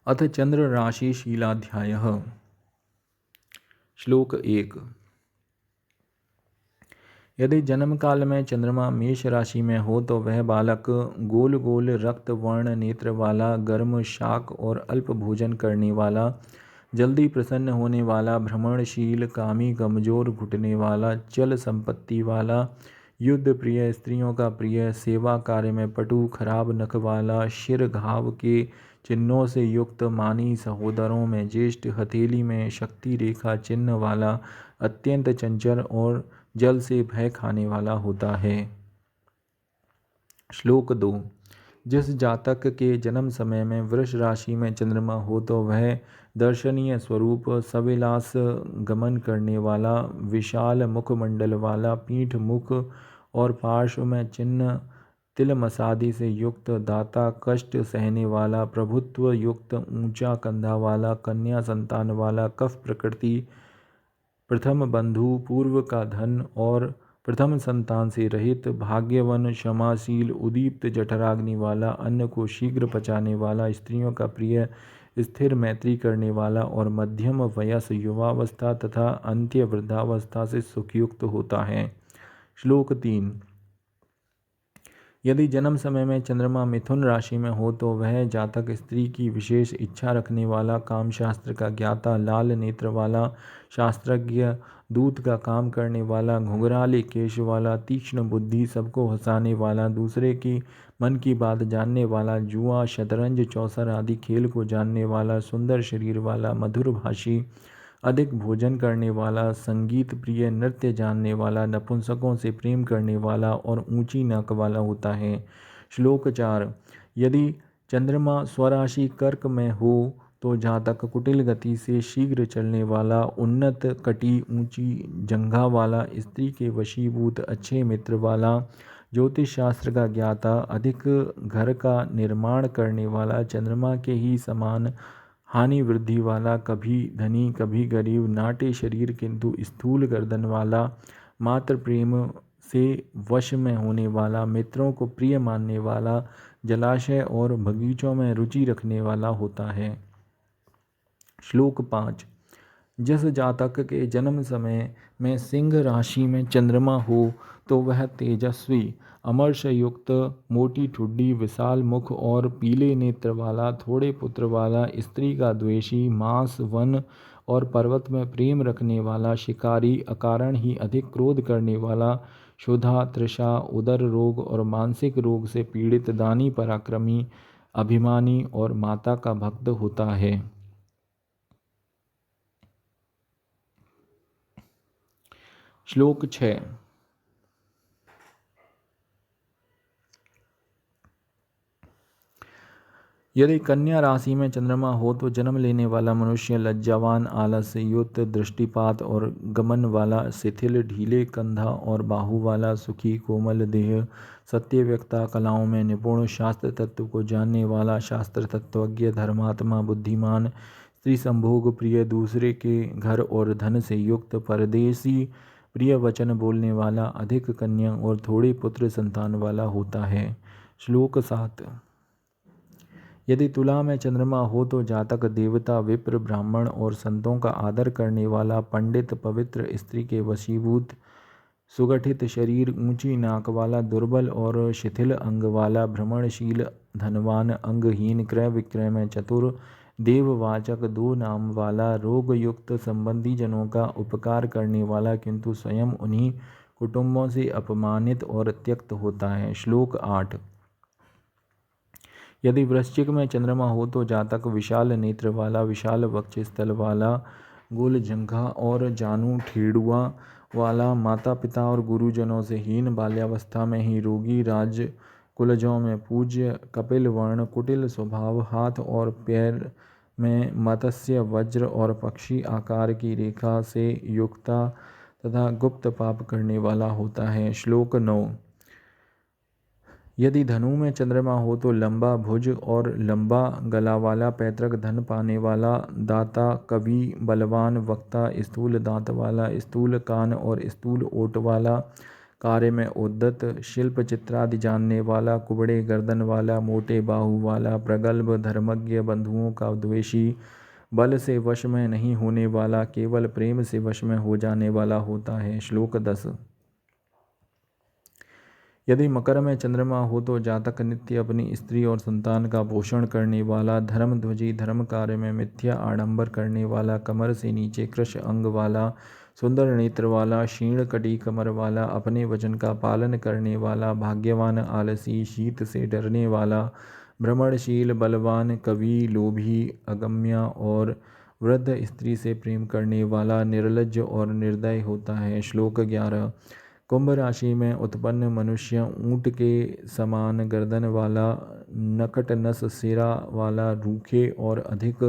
अथ चंद्र राशि शीलाध्यायः। श्लोक 1। यदि जन्म काल में चंद्रमा मेष राशि में हो तो वह बालक गोल गोल रक्त वर्ण नेत्र वाला, गर्म शाक और अल्प भोजन करने वाला, जल्दी प्रसन्न होने वाला, भ्रमणशील, कामी, कमजोर घुटने वाला, चल संपत्ति वाला, युद्ध प्रिय, स्त्रियों का प्रिय, सेवा कार्य में पटु, खराब नख वाला, शिर घाव के चिन्हों से युक्त, मानी, सहोदरों में ज्येष्ठ, हथेली में शक्ति रेखा चिन्ह वाला, अत्यंत चंचल और जल से भय खाने वाला होता है। श्लोक 2। जिस जातक के जन्म समय में वृष राशि में चंद्रमा हो तो वह दर्शनीय स्वरूप, सविलास गमन करने वाला, विशाल मुखमंडल वाला, पीठ मुख और पार्श्व में चिन्ह तिल मसादी से युक्त, दाता, कष्ट सहने वाला, प्रभुत्व युक्त, ऊंचा कंधा वाला, कन्या संतान वाला, कफ प्रकृति, प्रथम बंधु, पूर्व का धन और प्रथम संतान से रहित, भाग्यवन, क्षमाशील, उदीप्त जठराग्नि वाला, अन्न को शीघ्र पचाने वाला, स्त्रियों का प्रिय, स्थिर मैत्री करने वाला और मध्यम वयस, युवावस्था तथा अंत्य वृद्धावस्था से सुखयुक्त होता है। श्लोक 3। यदि जन्म समय में चंद्रमा मिथुन राशि में हो तो वह जातक स्त्री की विशेष इच्छा रखने वाला, काम शास्त्र का ज्ञाता, लाल नेत्र वाला, शास्त्रज्ञ, दूत का काम करने वाला, घुंघराले केश वाला, तीक्ष्ण बुद्धि, सबको हंसाने वाला, दूसरे की मन की बात जानने वाला, जुआ, शतरंज, चौसर आदि खेल को जानने वाला, सुंदर शरीर वाला, मधुर भाषी, अधिक भोजन करने वाला, संगीत प्रिय, नृत्य जानने वाला, नपुंसकों से प्रेम करने वाला और ऊंची नाक वाला होता है। श्लोक 4। यदि चंद्रमा स्वराशि कर्क में हो तो जातक कुटिल गति से शीघ्र चलने वाला, उन्नत कटी, ऊंची जंघा वाला, स्त्री के वशीभूत, अच्छे मित्र वाला, ज्योतिष शास्त्र का ज्ञाता, अधिक घर का निर्माण करने वाला, चंद्रमा के ही समान हानि वृद्धि वाला, कभी धनी कभी गरीब, नाटे शरीर किंतु स्थूल गर्दन वाला, मात्र प्रेम से वश में होने वाला, मित्रों को प्रिय मानने वाला, जलाशय और बगीचों में रुचि रखने वाला होता है। श्लोक 5। जिस जातक के जन्म समय में सिंह राशि में चंद्रमा हो तो वह तेजस्वी, अमर्ष युक्त, मोटी ठुड्डी, विशाल मुख और पीले नेत्र वाला, थोड़े पुत्र वाला, स्त्री का द्वेषी, मांस, वन और पर्वत में प्रेम रखने वाला, शिकारी, अकारण ही अधिक क्रोध करने वाला, क्षुधा, तृषा, उदर रोग और मानसिक रोग से पीड़ित, दानी, पराक्रमी, अभिमानी और माता का भक्त होता है। श्लोक 6। यदि कन्या राशि में चंद्रमा हो तो जन्म लेने वाला मनुष्य लज्जावान, आलस्य युक्त, दृष्टिपात और गमन वाला, शिथिल, ढीले कंधा और बाहु वाला, सुखी, कोमल देह, सत्यव्यक्ता, कलाओं में निपुण, शास्त्र तत्व को जानने वाला, शास्त्र तत्वज्ञ, धर्मात्मा, बुद्धिमान, स्त्री संभोग प्रिय, दूसरे के घर और धन से युक्त, परदेशी, प्रिय वचन बोलने वाला, अधिक कन्या और थोड़े पुत्र संतान वाला होता है। श्लोक 7। यदि तुला में चंद्रमा हो तो जातक देवता, विप्र, ब्राह्मण और संतों का आदर करने वाला, पंडित, पवित्र, स्त्री के वशीभूत, सुगठित शरीर, ऊंची नाक वाला, दुर्बल और शिथिल अंग वाला, भ्रमणशील, धनवान, अंगहीन, क्रय विक्रय में चतुर, देववाचक, दो नाम वाला, रोग युक्त, संबंधी जनों का उपकार करने वाला किंतु स्वयं उन्हीं कुटुंबों से अपमानित और त्यक्त होता है। श्लोक 8। यदि वृश्चिक में चंद्रमा हो तो जातक विशाल नेत्र वाला, विशाल वक्ष स्थल वाला, गोल जंघा और जानू ठेडुआ वाला, माता पिता और गुरुजनों से हीन, बाल्यावस्था में ही रोगी, राज कुलजों में पूज्य, कपिल वर्ण, कुटिल स्वभाव, हाथ और पैर में मत्स्य, वज्र और पक्षी आकार की रेखा से युक्ता तथा गुप्त पाप करने वाला होता है। श्लोक 9। यदि धनु में चंद्रमा हो तो लंबा भुज और लंबा गला वाला, पैतृक धन पाने वाला, दाता, कवि, बलवान, वक्ता, स्थूल दांत वाला, स्थूल कान और स्थूल ओट वाला, कार्य में उद्यत, शिल्प चित्रादि जानने वाला, कुबड़े गर्दन वाला, मोटे बाहु वाला, प्रगल्भ, धर्मज्ञ, बंधुओं का द्वेषी, बल से वश में नहीं होने वाला, केवल प्रेम से वश में हो जाने वाला होता है। श्लोक 10। यदि मकर में चंद्रमा हो तो जातक नित्य अपनी स्त्री और संतान का पोषण करने वाला, धर्मध्वजी, धर्म कार्य में मिथ्या आडंबर करने वाला, कमर से नीचे कृश अंग वाला, सुंदर नेत्र वाला, क्षीण कटी कमर वाला, अपने वचन का पालन करने वाला, भाग्यवान, आलसी, शीत से डरने वाला, भ्रमणशील, बलवान, कवि, लोभी, अगम्या और वृद्ध स्त्री से प्रेम करने वाला, निर्लज्ज और निर्दय होता है। श्लोक 11। कुंभ राशि में उत्पन्न मनुष्य ऊंट के समान गर्दन वाला, नकट नस सिरा वाला, रूखे और अधिक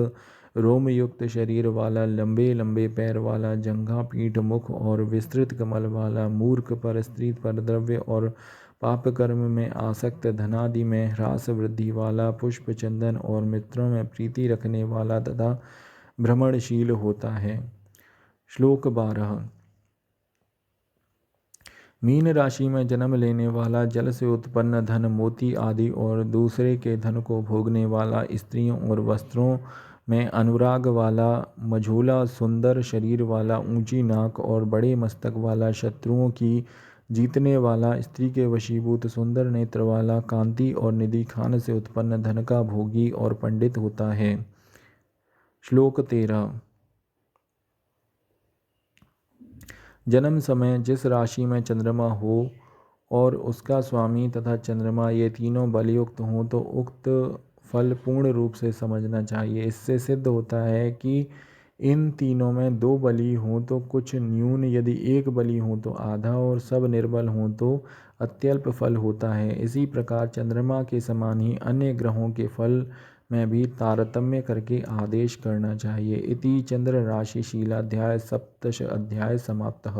रोमयुक्त शरीर वाला, लंबे लंबे पैर वाला, जंघा पीठ मुख और विस्तृत कमल वाला, मूर्ख, पर स्त्री, पर द्रव्य और पाप कर्म में आसक्त, धनादि में ह्रास वृद्धि वाला, पुष्प चंदन और मित्रों में प्रीति रखने वाला तथा भ्रमणशील होता है। श्लोक 12। मीन राशि में जन्म लेने वाला, जल से उत्पन्न धन, मोती आदि और दूसरे के धन को भोगने वाला, स्त्रियों और वस्त्रों में अनुराग वाला, मझोला सुंदर शरीर वाला, ऊंची नाक और बड़े मस्तक वाला, शत्रुओं की जीतने वाला, स्त्री के वशीभूत, सुंदर नेत्र वाला, कांति और निधि खान से उत्पन्न धन का भोगी और पंडित होता है। श्लोक 13। जन्म समय जिस राशि में चंद्रमा हो और उसका स्वामी तथा चंद्रमा ये तीनों बलयुक्त हों तो उक्त फल पूर्ण रूप से समझना चाहिए। इससे सिद्ध होता है कि इन तीनों में 2 बली हों तो कुछ न्यून, यदि 1 बली हो तो आधा और सब निर्बल हों तो अत्यल्प फल होता है। इसी प्रकार चंद्रमा के समान ही अन्य ग्रहों के फल में भी तारतम्य करके आदेश करना चाहिए। इति चंद्र राशि शीलाध्याय सप्तश अध्याय समाप्तः।